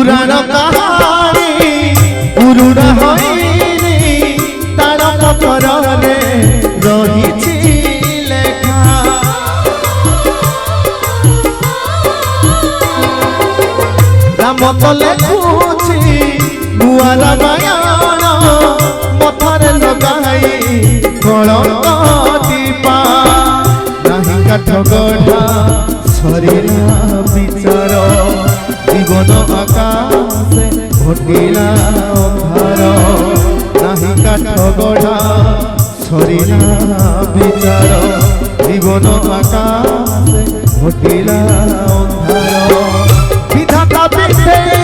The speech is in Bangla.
পুরাণ কাহানি পুরুড়া হইনি তার পথরে রহিছি লেখা রাম তো লেখুছি নূয়া রামায়ণ মথারে লগাই কলঙ্ক টিপা নাহি কাঠ গঢ়া সরিলা বিচার জীবন আকাশে ঘটিলা অন্ধার নাহি কাঠ গঢ়া সরিলা বিচার জীবন আকাশে ঘটিলা অন্ধার বিধাতা বিধে